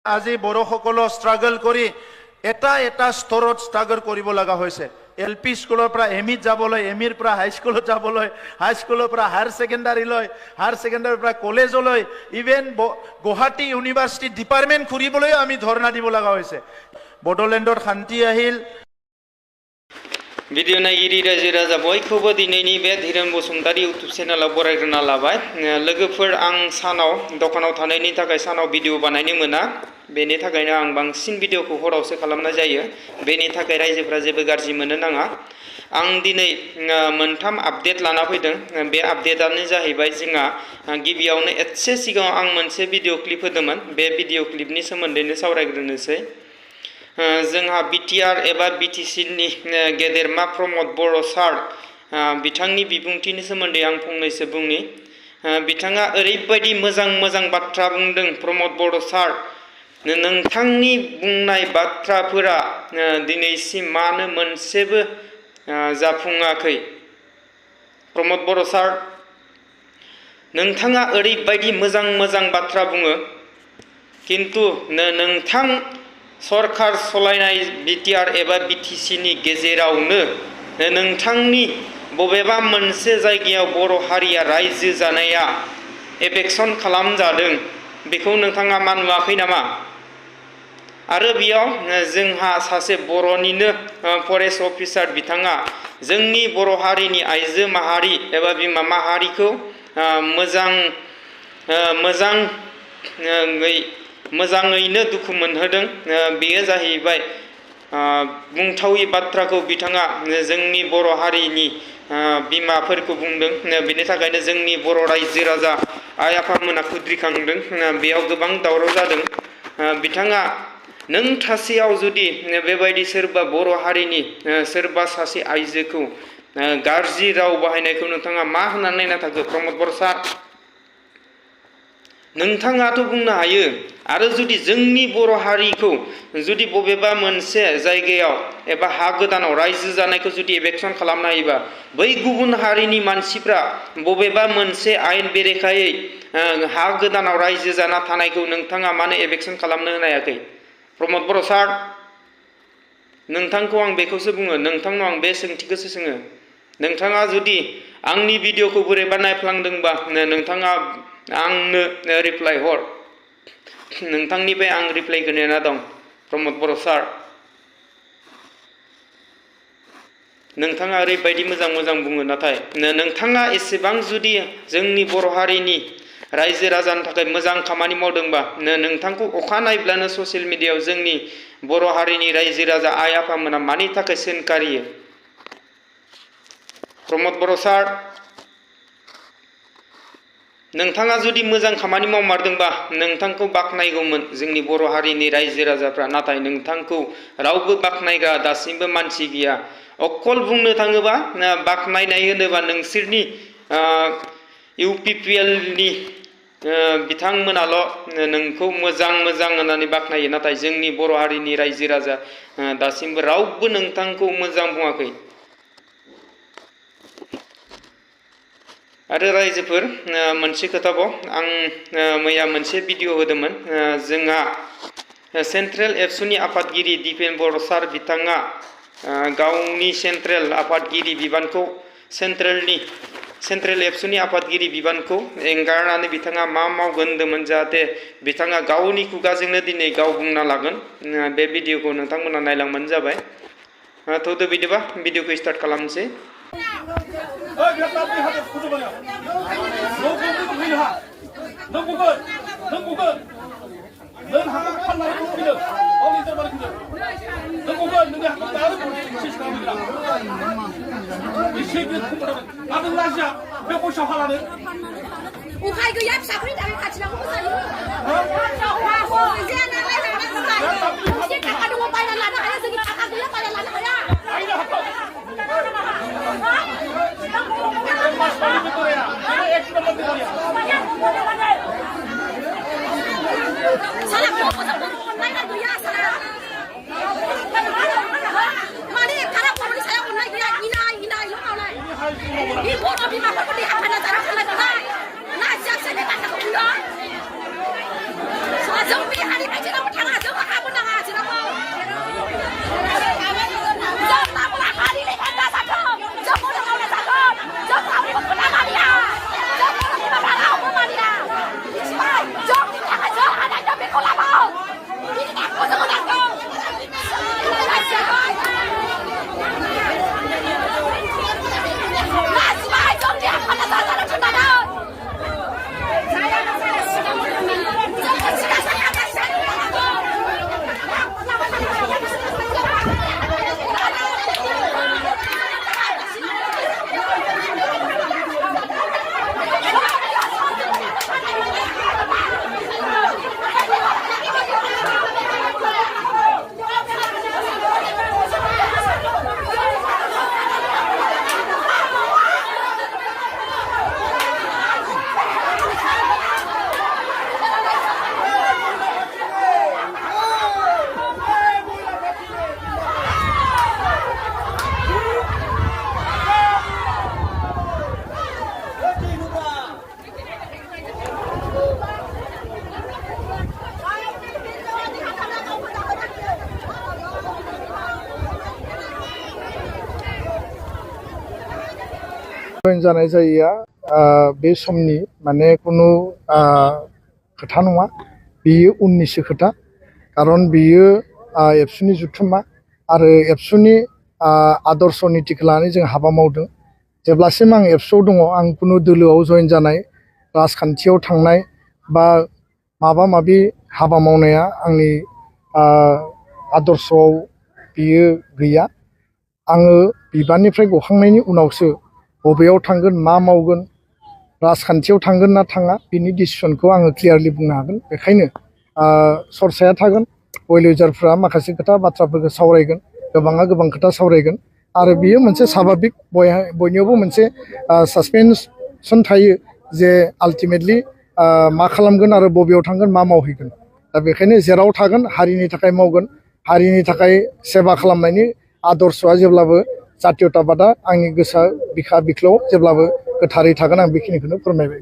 আজি বড়োসকলৰ ষ্ট্ৰাগল কৰি এটা স্তৰত ষ্ট্ৰাগল কৰিব লগা হৈছে। LP স্কুলৰ পৰা ME যাবলৈ, MEৰ পৰা হাইস্কুলত যাবলৈ, হাইস্কুলৰ পৰা হায়াৰ ছেকেণ্ডাৰীলৈ, হায়াৰ ছেকেণ্ডাৰীৰ পৰা কলেজলৈ, ইভেন গুৱাহাটী ইউনিভাৰ্চিটি ডিপাৰ্টমেণ্ট ঘূৰিবলৈ আমি ধৰ্ণা দিব লগা হৈছে। বড়োলেণ্ডত শান্তি আহিল। भिडिअ नायगिरि रायजो राजा बयखौबो दिनैनि बे धीरेन बसुमतारी इउटुब चेनेलाव बरायग्रोना लाबाय। लोगोफोर, आं सानाव दखानाव थानायनि थाखाय सानाव भिडिअ बानायनो मोना, बेनि थाखायनो आं बांसिन भिडिअखौ हरावसो खालामनाय जायो। बेनि थाखाय रायजोफ्रा जेबो गाज्रि मोननो नाङा। आं दिनै मोनथाम आपडेट लाना फैदों। बे आपडेटआनो जाहैबाय जोंहा गिबियावनो एसे सिगाङाव आं मोनसे भिडिअ क्लिप होदोंमोन। बे भिडिअ क्लिपनि सोमोन्दैनो सावरायग्रोनोसै। जोंहा BTR एबा BTCनि गेदेरमा प्रमद बर' सार बिथांनि बिबुंथिनि सोमोन्दै आं फंनैसो बुंनि। बिथाङा ओरैबायदि मोजां बाथ्रा बुंदों। प्रमद बर' सार, नोंथांनि बुंनाय बाथ्राफोरा दिनैसिम मानो मोनसेबो जाफुङाखै। प्रमद बर' सार, नोंथाङा ओरैबायदि मोजां बाथ्रा बुङो, किन्तु नोंथां सरकार सलायनाय BTR एबा BTCनि गेजेरावनो नोंथांनि बबेबा मोनसे जायगायाव बर' हारिया रायजो जानाया एबेक्सन खालामजादों, बेखौ नोंथाङा मा नुवाखै नामा? आरो बेयाव जोंहा सासे बर'निनो फरेस्ट अफिसार बिथाङा जोंनि बर' हारिनि आइजो माहारि एबा बिमा माहारिखौ मोजाङैनो दुखु मोनहोदों। बेयो जाहैबाय बुंथावै बाथ्राखौ बिथाङा जोंनि बर' हारिनि बिमाफोरखौ बुंदों। बेनि थाखायनो जोंनि बर' रायजो राजा आइ आफामोना खुद्रिखांदों। बेयाव गोबां दावराव जादों। बिथाङा नों थासेयाव जुदि बेबायदि सोरबा बर' हारिनि सोरबा सासे आइजोखौ गाज्रि राव बाहायनायखौ नोंथाङा मा होननानै नायना थाखो? प्रमद बर' सार, नोंथाङाथ' बुंनो हायो। आरो जुदि जोंनि बर' हारिखौ जुदि बबेबा मोनसे जायगायाव एबा हा गोदानाव रायजो जानायखौ जुदि एबेक्सन खालामनो हायोबा, बै गुबुन हारिनि मानसिफ्रा बबेबा मोनसे आयेन बेरेखायै हा गोदानाव रायजो जाना थानायखौ नोंथाङा मानो एबेक्सन खालामनो होनो हायाखै? प्रमद बर' सार, नोंथांखौ आं बेखौसो बुङो, नोंथांनाव आं बे सोंथिखौसो सोङो। नोंथाङा जुदि आंनि भिडिअखौ बोरैबा नायफ्लांदोंबा नोंथाङा आंनो रिप्लाइ हर। नोंथांनिफ्राय आं रिप्लाइखौ नेना दं। प्रमद बर' सार, नोंथाङा ओरैबायदि मोजां बुङो, नाथाय नोंथाङा एसेबां जुदि जोंनि बर' हारिनि रायजो राजानि थाखाय मोजां खामानि मावदोंबा नोंथांखौ अखानायब्लानो ससियेल मिडियायाव जोंनि बर' हारिनि रायजो राजा आइ आफामोना मानि थाखाय सोंखारियो? प्रमद बर' सार, नोंथाङा जुदि मोजां खामानि मावमारदोंबा नोंथांखौ बाख्नायगौमोन जोंनि बर' हारिनि रायजो राजाफ्रा, नाथाय नोंथांखौ रावबो बाख्नायग्रा दासिमबो मानसि गैया। अकल बुंनो थाङोबा बाख्नायनाय होनोबा नोंसोरनि UPPLनि बिथांमोनाल' नोंखौ मोजां होननानै बाख्नायो, नाथाय जोंनि बर' हारिनि रायजो राजा दासिमबो रावबो नोंथांखौ मोजां बुङाखै। आरो रायजोफोर, मोनसे खोथाबाव, आं मैया मोनसे भिडिअ होदोंमोन। जोंहा सेन्ट्रेल एबसुनि आफादगिरि दिपेन बर' सार बिथाङा गावनि सेन्ट्रेल आफादगिरि बिबानखौ सेन्ट्रेल एबसुनि आफादगिरि बिबानखौ एंगारनानै बिथाङा मा मावगोन होन्दोंमोन, जाहाथे बिथाङा गावनि खुगाजोंनो दिनै गाव बुंना लागोन। बे भिडिअखौ नोंथांमोना नायलांबानो जाबाय। थौदो बिदिबा भिडिअखौ स्टार्ट खालामनोसै। उफाय गैया, फिसाफोरनि थाखाय खाथिनांगौ जायो। मोनसे थाखा दङ, बायना लानो हाया। जोंनि थाखा गैया, बायना लानो हाया। साला गथ'फोरखौ अननाय गैया, साला माने एफाराब बर'नि सायाव अननाय गैया। इनायल' मावनाय बे बर' बिमाफोरखौ देहा फाना जाना थांलायबाय ना सियासि बाथ्राखौ बुंदों। जों बे हारिनिफ्राय जेरावबो जयेन जानाय जायैया बे समनि माने कुनु खोथा नङा, बेयो उननिसो खोथा। खारन बेयो एबसुनि जुथुम्मा आरो एबसुनि आदर्श नितिखौ लानानै जों हाबा मावदों। जेब्लासिम आं एबसुआव दङ, आं कुनु दोलोआव जयेन जानाय, राजखान्थियाव थांनाय बा माबा माबि हाबा मावनाया आंनि आदर्शआव बियो गैया। आङो बिबाननिफ्राय गखांनायनि उनावसो बबेयाव थांगोन, मा मावगोन, राजखान्थियाव थांगोन ना थाङा, बिनि डिसिसनखौ आङो क्लियारलि बुंनो हागोन। बेखायनो सरसाया थागोन, वेल उइजारफ्रा माखासे खोथा बाथ्राफोरखौ सावरायगोन, गोबाङा गोबां खोथा सावरायगोन आरो बियो मोनसे स्वाभाबिक, बयनियावबो मोनसे सासपेनसन थायो जे आल्टिमेटलि मा खालामगोन आरो बबेयाव थांगोन, मा मावहैगोन। दा बेखायनो जेराव थागोन हारिनि थाखाय मावगोन, हारिनि थाखाय सेबा खालामनायनि आदर्शआ जेब्लाबो जातीयताबादा आंनि गोसोआ बिखा बिख्लोआव जेब्लाबो गोथारै थागोन। आं बेखिनिखौनो फोरमायबाय।